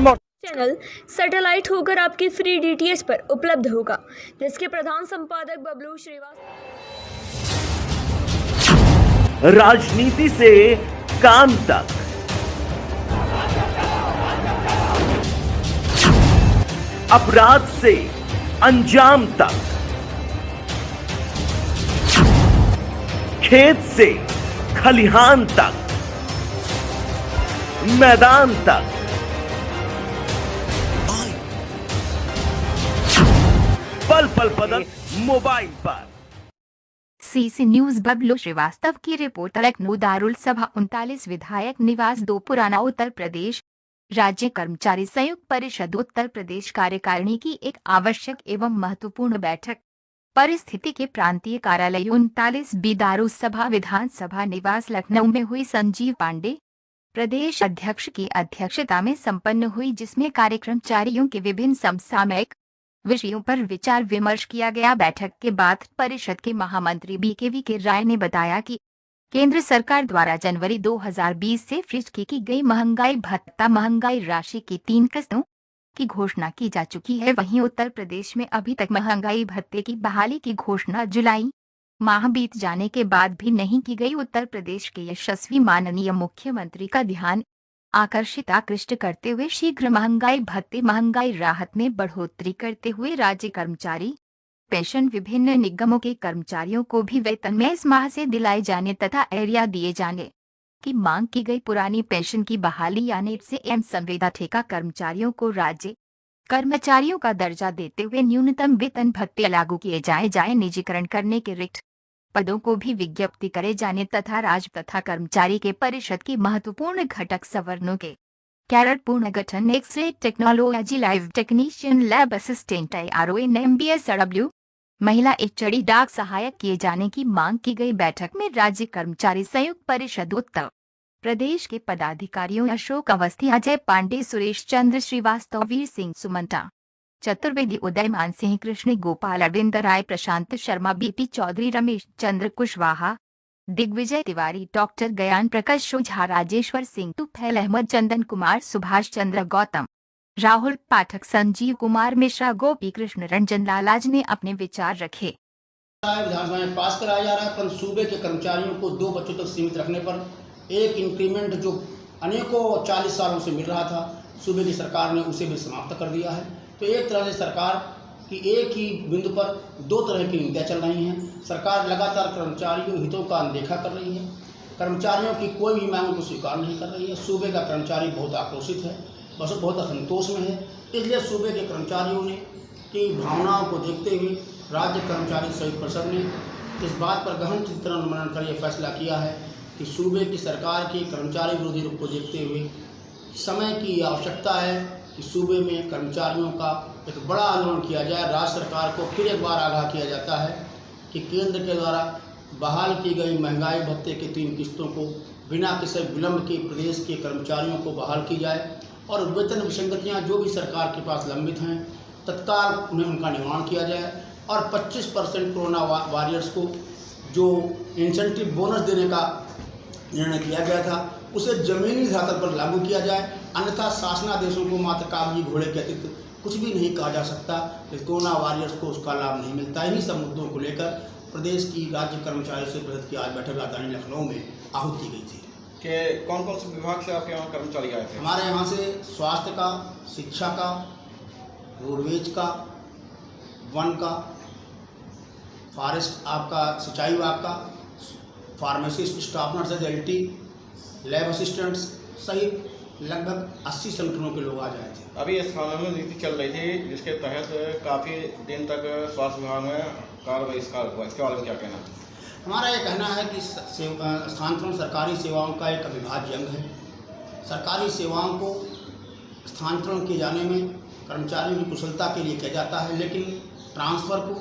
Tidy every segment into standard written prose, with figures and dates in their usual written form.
बड़े channel satellite होकर आपके फ्री डीटीएच पर उपलब्ध होगा, जिसके प्रधान संपादक बबलू श्रीवास्तव। राजनीति से काम तक, अपराध से अंजाम तक, खेत से खलिहान तक, मैदान तक, पल पल पल मोबाइल पर। सीसी न्यूज बबलू श्रीवास्तव की रिपोर्ट। लखनऊ दारुल सभा 39 विधायक निवास 2 पुराना उत्तर प्रदेश राज्य कर्मचारी संयुक्त परिषद उत्तर प्रदेश कार्यकारिणी की एक आवश्यक एवं महत्वपूर्ण बैठक। परिस्थिति के प्रांतीय कार्यालय 39 बी दारुल सभा विधानसभा निवास लखनऊ में हुई। संजीव पांडे प्रदेश अध्यक्ष की अध्यक्षता में संपन्न हुई, जिसमें कार्यक्रमचारियों के विभिन्न समसामयिक विषयों पर विचार विमर्श किया गया। बैठक के बाद परिषद के महामंत्री BKV राय ने बताया कि केंद्र सरकार द्वारा जनवरी 2020 से फ्रीज की गई महंगाई भत्ता महंगाई राशि की 3 किस्तों की घोषणा की जा चुकी है। वहीं उत्तर प्रदेश में अभी तक महंगाई भत्ते की बहाली की घोषणा जुलाई माह बीत जाने के बाद भी नहीं की गई। उत्तर प्रदेश के यशस्वी माननीय मुख्यमंत्री का ध्यान आकृष्ट करते हुए शीघ्र महंगाई भत्ते महंगाई राहत में बढ़ोतरी करते हुए राज्य कर्मचारी पेंशन विभिन्न निगमों के कर्मचारियों को भी वेतन में इस माह से दिलाए जाने तथा एरिया दिए जाने की मांग की गई। पुरानी पेंशन की बहाली यानी से एम संविदा ठेका कर्मचारियों को राज्य कर्मचारियों का दर्जा देते हुए न्यूनतम वेतन भत्ते लागू किए जाए निजीकरण करने के रिक्त पदों को भी विज्ञप्ति करे जाने तथा राज्य तथा कर्मचारी के परिषद की महत्वपूर्ण घटक सवर्णों के कैडर पुनर्गठन x ray technology live technician lab assistant ARON MBSW महिला HOD डाक सहायक किए जाने की मांग की गई। बैठक में राज्य कर्मचारी संयुक्त परिषद उत्तर प्रदेश के पदाधिकारियों अशोक अवस्थी अजय पांडे सुरेश चंद्र श्रीवास्तव वीर सिंह सुमंता चतुर्वेदी उदयमान सिंह कृष्ण गोपाल अरविंद राय प्रशांत शर्मा BP चौधरी रमेश चंद्र कुशवाहा दिग्विजय तिवारी डॉक्टर गयान प्रकाश झा राजेश्वर सिंह तुफैल अहमद चंदन कुमार सुभाष चंद्र गौतम राहुल पाठक संजीव कुमार मिश्रा गोपी कृष्ण रंजन लालाज ने अपने विचार रखे। विधानसभा में पास कराया जा रहा है, पर सूबे के कर्मचारियों को 2 बच्चों तक सीमित रखने पर एक इंक्रीमेंट जो अनेकों 40 सालों से मिल रहा था, सूबे की सरकार ने उसे भी समाप्त कर दिया है। तो एक तरह से सरकार की एक ही बिंदु पर 2 तरह की नीतियाँ चल रही हैं। सरकार लगातार कर्मचारियों हितों का अनदेखा कर रही है, कर्मचारियों की कोई भी मांग को स्वीकार नहीं कर रही है। सूबे का कर्मचारी बहुत आक्रोशित है, बस बहुत असंतोष में है। इसलिए सूबे के कर्मचारियों ने की भावनाओं को देखते हुए राज्य कर्मचारी संयुक्त परिषद ने इस बात पर गहन चिंतन मनन कर यह फैसला किया है कि सूबे की सरकार के कर्मचारी विरोधी रूप को देखते हुए समय की आवश्यकता है कि सूबे में कर्मचारियों का एक बड़ा आंदोलन किया जाए। राज्य सरकार को फिर एक बार आगाह किया जाता है कि केंद्र के द्वारा बहाल की गई महंगाई भत्ते की 3 किस्तों को बिना किसी विलंब के प्रदेश के कर्मचारियों को बहाल की जाए और वेतन विसंगतियाँ जो भी सरकार के पास लंबित हैं तत्काल उन्हें उनका निवारण किया जाए और 25% कोरोना वॉरियर्स को जो इंसेंटिव बोनस देने का निर्णय किया गया था उसे जमीनी धरातल पर लागू किया जाए। अन्यथा शासनादेशों को मात्र कागजी घोड़े के अतिरिक्त कुछ भी नहीं कहा जा सकता। कोरोना वॉरियर्स को उसका लाभ नहीं मिलता। इन्हीं सब मुद्दों को लेकर प्रदेश की राज्य कर्मचारी से परिषद की आज बैठक राजधानी लखनऊ में आहूत की गई थी। कि कौन कौन से विभाग से आपके यहाँ कर्मचारी आए थे? हमारे यहाँ से स्वास्थ्य का, शिक्षा का, रोडवेज का, वन का, फॉरेस्ट आपका सिंचाई विभाग का, pharmacist staff nurses LT lab assistants सहित लगभग 80 संगठनों के लोग आ जाए थे। अभी इस थाने में नीति चल रही थी जिसके तहत काफ़ी दिन तक स्वास्थ्य विभाग में कार्य बहिष्कार हुआ, इसके बारे में क्या कहना है? हमारा ये कहना है कि स्थानांतरण सरकारी सेवाओं का एक अविभाज्य अंग है। सरकारी सेवाओं को स्थानांतरण किए जाने में कर्मचारियों की कुशलता के लिए किया जाता है, लेकिन ट्रांसफ़र को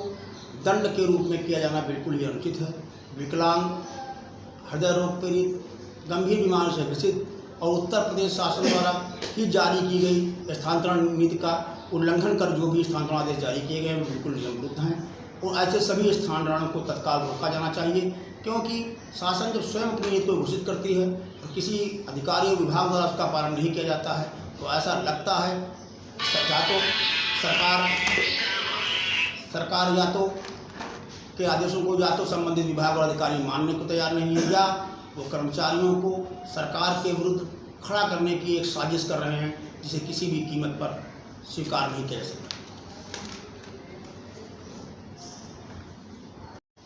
दंड के रूप में किया जाना बिल्कुल ही अनुचित है। विकलांग, हृदय रोग पीड़ित, गंभीर बीमारी से ग्रसित और उत्तर प्रदेश शासन द्वारा ही जारी की गई स्थानांतरण नीति का उल्लंघन कर जो भी स्थानांतरण आदेश जारी किए गए हैं बिल्कुल नियम विरुद्ध हैं और ऐसे सभी स्थानांतरणों को तत्काल रोका जाना चाहिए, क्योंकि शासन जब स्वयं अपनी नीति को घोषित करती है और किसी अधिकारी और विभाग द्वारा उसका पालन नहीं किया जाता है तो ऐसा लगता है या तो सरकार या तो के आदेशों को या तो संबंधित विभाग और अधिकारी मानने को तैयार नहीं है, या वो कर्मचारियों को सरकार के विरुद्ध खड़ा करने की एक साजिश कर रहे हैं, जिसे किसी भी कीमत पर स्वीकार नहीं किया जा सकता।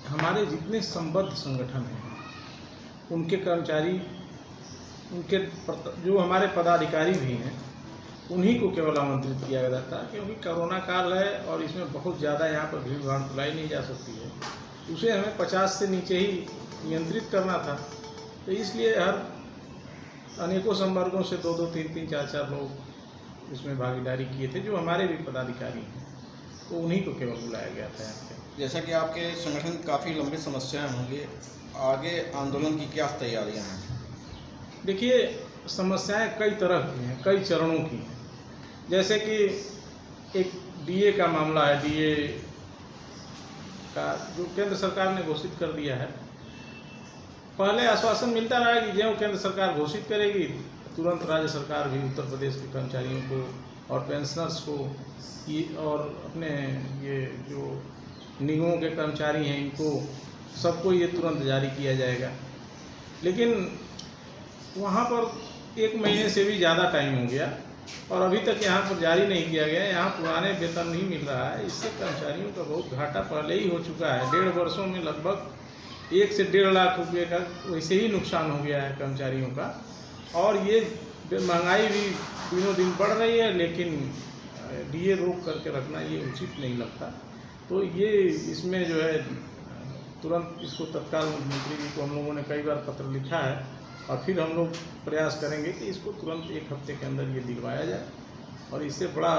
हमारे जितने संबद्ध संगठन हैं उनके कर्मचारी, उनके जो हमारे पदाधिकारी भी हैं, उन्हीं को केवल आमंत्रित किया जाता है, क्योंकि कोरोना काल है और इसमें बहुत ज़्यादा यहाँ पर भीड़ भाड़ फैलाई नहीं जा सकती है। उसे हमें 50 से नीचे ही नियंत्रित करना था, तो इसलिए हर अनेकों संवर्गों से 2-2, 3-3, 4-4 लोग इसमें भागीदारी किए थे, जो हमारे भी पदाधिकारी हैं, तो उन्हीं को केवल बुलाया गया था यहाँ पे। जैसा कि आपके संगठन काफ़ी लंबी समस्याएं होंगी, आगे आंदोलन की क्या तैयारियां हैं? देखिए, समस्याएं कई तरह की हैं, कई चरणों की हैं। जैसे कि एक डीए का मामला है, डीए का जो केंद्र सरकार ने घोषित कर दिया है। पहले आश्वासन मिलता रहा कि जो केंद्र सरकार घोषित करेगी तुरंत राज्य सरकार भी उत्तर प्रदेश के कर्मचारियों को और पेंशनर्स को और अपने ये जो निगमों के कर्मचारी हैं इनको सबको ये तुरंत जारी किया जाएगा। लेकिन वहाँ पर 1 महीने से भी ज़्यादा टाइम हो गया और अभी तक यहाँ पर जारी नहीं किया गया। यहाँ पुराने वेतन नहीं मिल रहा है, इससे कर्मचारियों का बहुत घाटा पहले ही हो चुका है। 1.5 वर्षों में लगभग 1 से 1.5 लाख रुपये का वैसे ही नुकसान हो गया है कर्मचारियों का। और ये महंगाई भी दिनों दिन बढ़ रही है, लेकिन डीए रोक करके रखना ये उचित नहीं लगता। तो ये इसमें जो है तुरंत इसको तत्काल मुख्यमंत्री जी को हम लोगों ने कई बार पत्र लिखा है और फिर हम लोग प्रयास करेंगे कि इसको तुरंत 1 हफ्ते के अंदर ये दिलवाया जाए और इससे बड़ा